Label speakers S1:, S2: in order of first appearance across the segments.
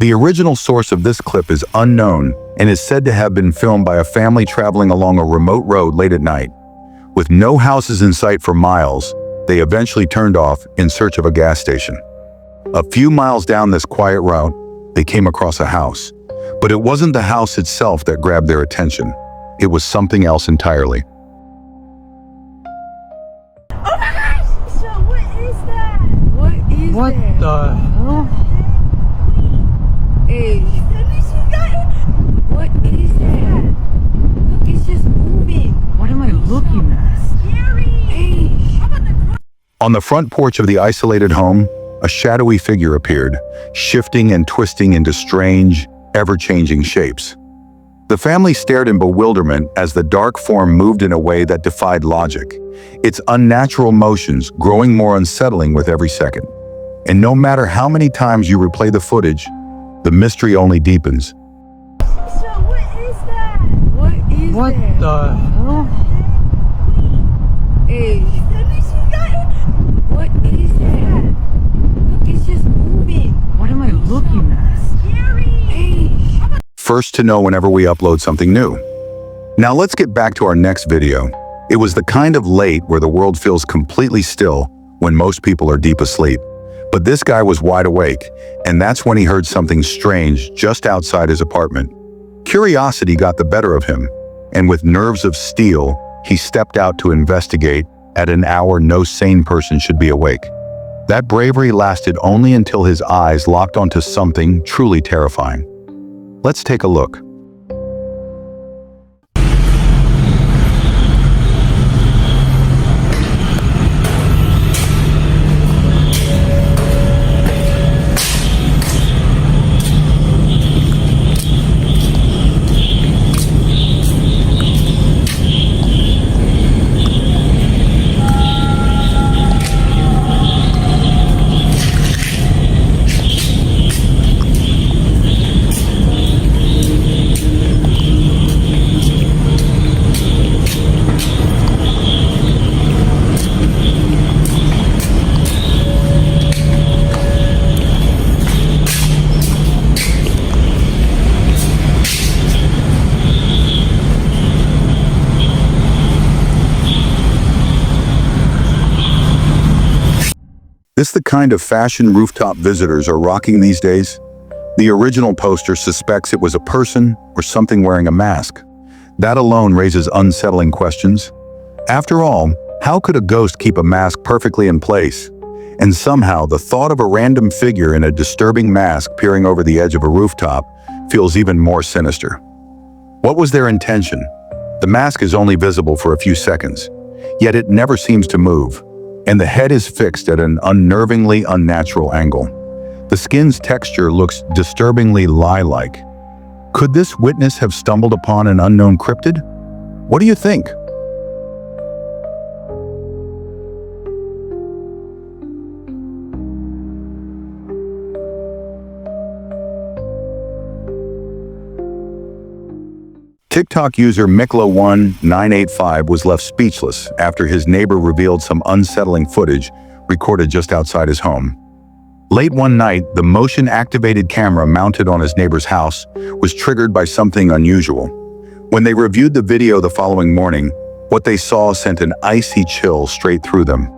S1: The original source of this clip is unknown and is said to have been filmed by a family traveling along a remote road late at night. With no houses in sight for miles, they eventually turned off in search of a gas station. A few miles down this quiet route, they came across a house. But it wasn't the house itself that grabbed their attention. It was something else entirely.
S2: Oh my gosh! So what is that? What is
S3: What
S2: that?
S3: the hell?
S2: Hey, that means you got it. What is that? Look, it's just moving.
S3: What am I looking at?
S2: Scary. Hey, I'm on the
S1: On the front porch of the isolated home, a shadowy figure appeared, shifting and twisting into strange, ever-changing shapes. The family stared in bewilderment as the dark form moved in a way that defied logic, its unnatural motions growing more unsettling with every second. And no matter how many times you replay the footage, the mystery only deepens.
S2: So what is that? What is
S3: What
S2: that?
S3: the hell?
S2: Hey, that means you got it. What is that? Look, it's just moving.
S3: What am I looking at?
S2: Scary. Hey,
S1: First to know whenever we upload something new. Now let's get back to our next video. It was the kind of late where the world feels completely still when most people are deep asleep. But this guy was wide awake, and that's when he heard something strange just outside his apartment. Curiosity got the better of him, and with nerves of steel, he stepped out to investigate at an hour no sane person should be awake. That bravery lasted only until his eyes locked onto something truly terrifying. Let's take a look. This the kind of fashion rooftop visitors are rocking these days? The original poster suspects it was a person or something wearing a mask. That alone raises unsettling questions. After all, how could a ghost keep a mask perfectly in place? And somehow the thought of a random figure in a disturbing mask peering over the edge of a rooftop feels even more sinister. What was their intention? The mask is only visible for a few seconds, yet it never seems to move. And the head is fixed at an unnervingly unnatural angle. The skin's texture looks disturbingly lie-like. Could this witness have stumbled upon an unknown cryptid? What do you think? TikTok user Miklo1985 was left speechless after his neighbor revealed some unsettling footage recorded just outside his home. Late one night, the motion-activated camera mounted on his neighbor's house was triggered by something unusual. When they reviewed the video the following morning, what they saw sent an icy chill straight through them.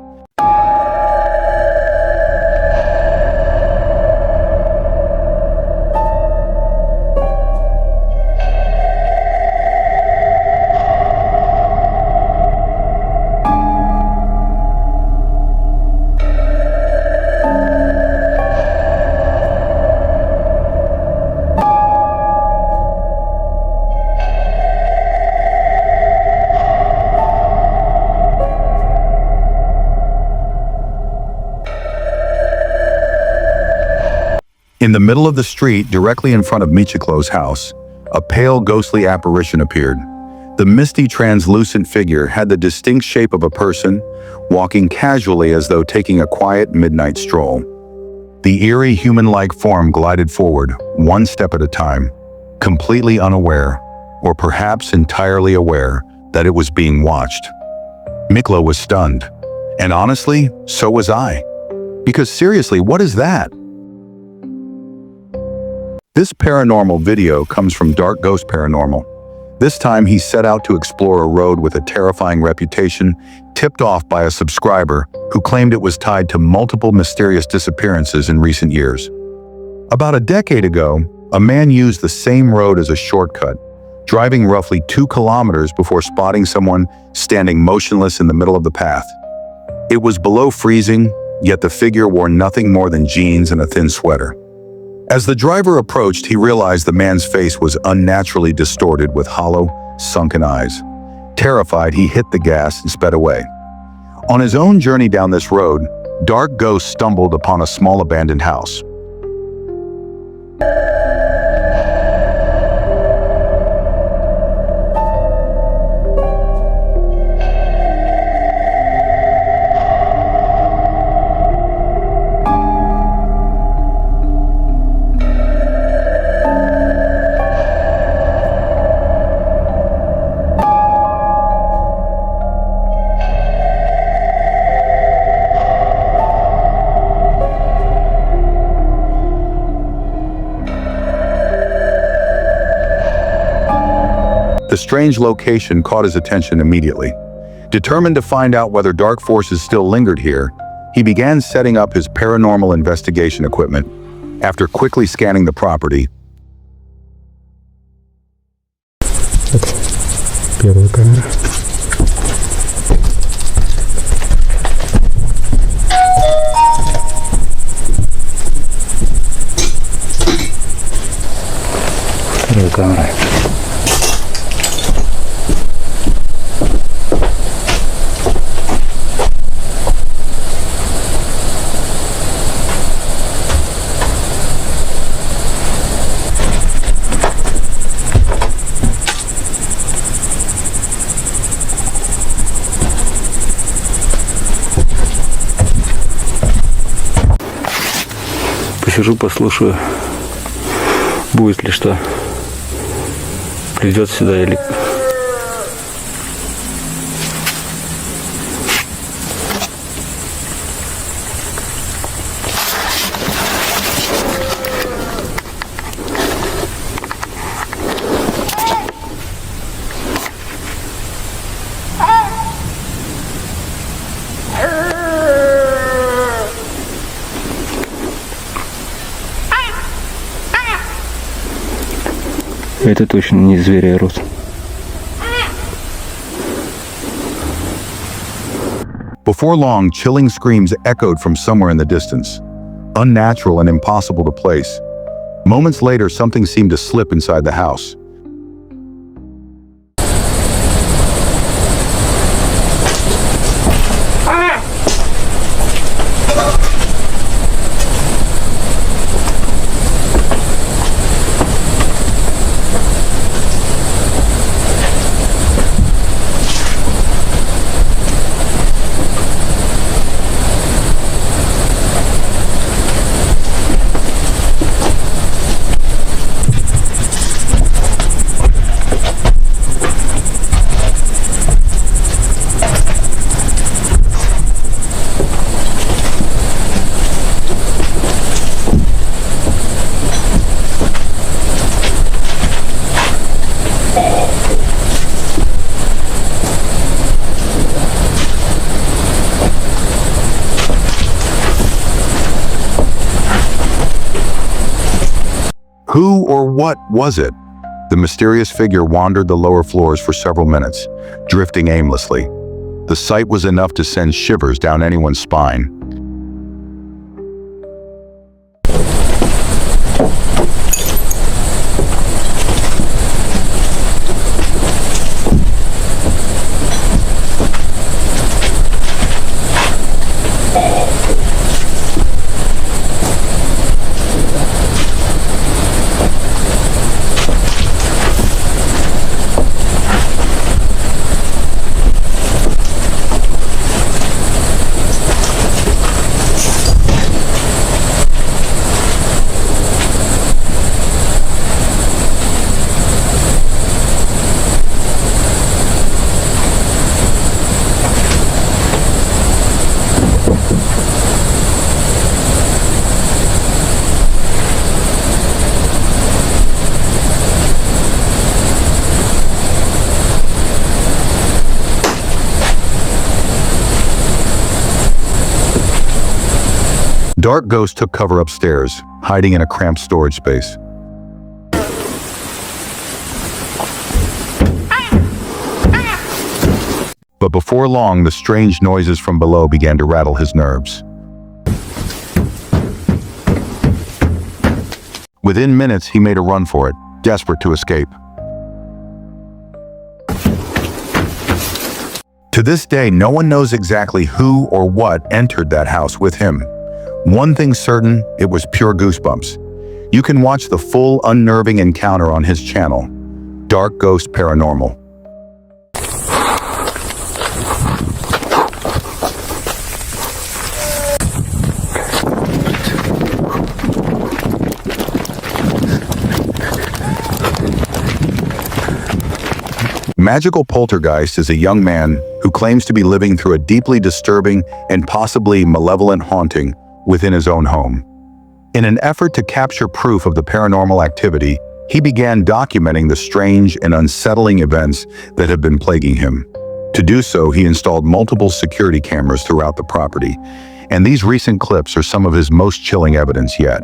S1: In the middle of the street, directly in front of Michiklo's house, a pale, ghostly apparition appeared. The misty, translucent figure had the distinct shape of a person, walking casually as though taking a quiet midnight stroll. The eerie, human-like form glided forward, one step at a time, completely unaware, or perhaps entirely aware, that it was being watched. Miklo was stunned. And honestly, so was I. Because seriously, what is that? This paranormal video comes from Dark Ghost Paranormal. This time he set out to explore a road with a terrifying reputation, tipped off by a subscriber who claimed it was tied to multiple mysterious disappearances in recent years. About a decade ago, a man used the same road as a shortcut, driving roughly 2 kilometers before spotting someone standing motionless in the middle of the path. It was below freezing, yet the figure wore nothing more than jeans and a thin sweater. As the driver approached, he realized the man's face was unnaturally distorted with hollow, sunken eyes. Terrified, he hit the gas and sped away. On his own journey down this road, Dark Ghost stumbled upon a small abandoned house. The strange location caught his attention immediately. Determined to find out whether dark forces still lingered here, he began setting up his paranormal investigation equipment. After quickly scanning the property,
S4: Первая камера. Вторая камера. Посижу, послушаю, будет ли что, придет сюда или... Это точно не звери орут.
S1: Before long, chilling screams echoed from somewhere in the distance, unnatural and impossible to place. Moments later, something seemed to slip inside the house. Who or what was it? The mysterious figure wandered the lower floors for several minutes, drifting aimlessly. The sight was enough to send shivers down anyone's spine. Dark Ghost took cover upstairs, hiding in a cramped storage space. But before long, the strange noises from below began to rattle his nerves. Within minutes, he made a run for it, desperate to escape. To this day, no one knows exactly who or what entered that house with him. One thing's certain, it was pure goosebumps. You can watch the full unnerving encounter on his channel, Dark Ghost Paranormal. Magical Poltergeist is a young man who claims to be living through a deeply disturbing and possibly malevolent haunting within his own home. In an effort to capture proof of the paranormal activity, he began documenting the strange and unsettling events that have been plaguing him. To do so, he installed multiple security cameras throughout the property, and these recent clips are some of his most chilling evidence yet.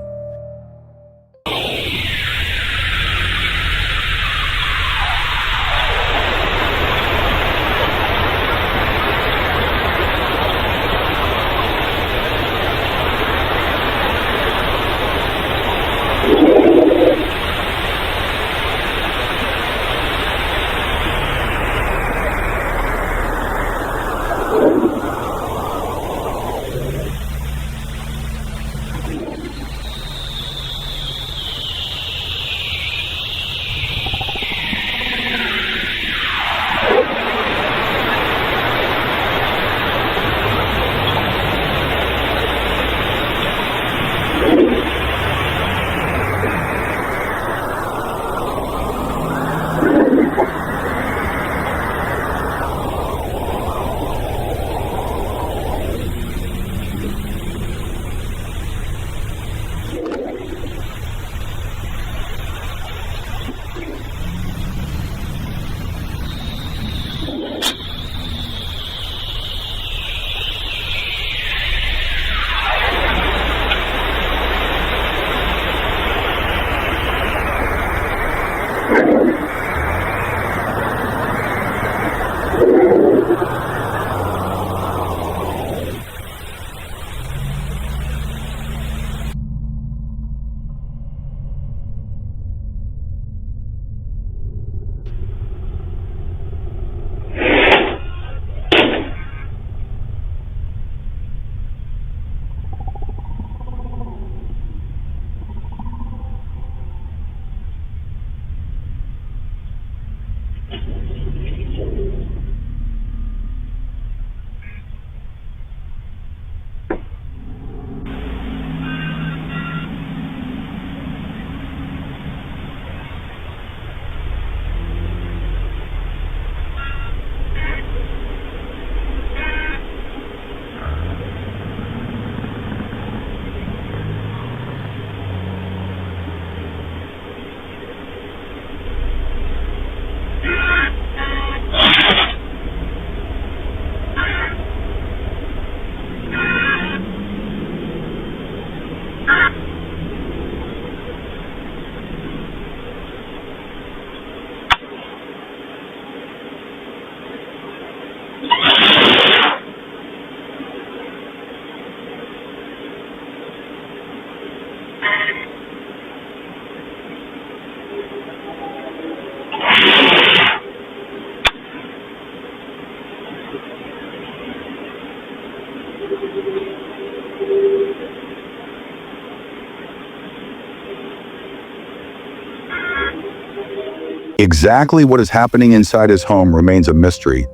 S1: Exactly what is happening inside his home remains a mystery,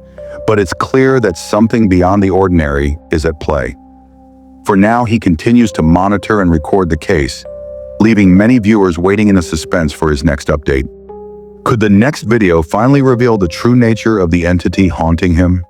S1: but it's clear that something beyond the ordinary is at play. For now, he continues to monitor and record the case, leaving many viewers waiting in the suspense for his next update. Could the next video finally reveal the true nature of the entity haunting him?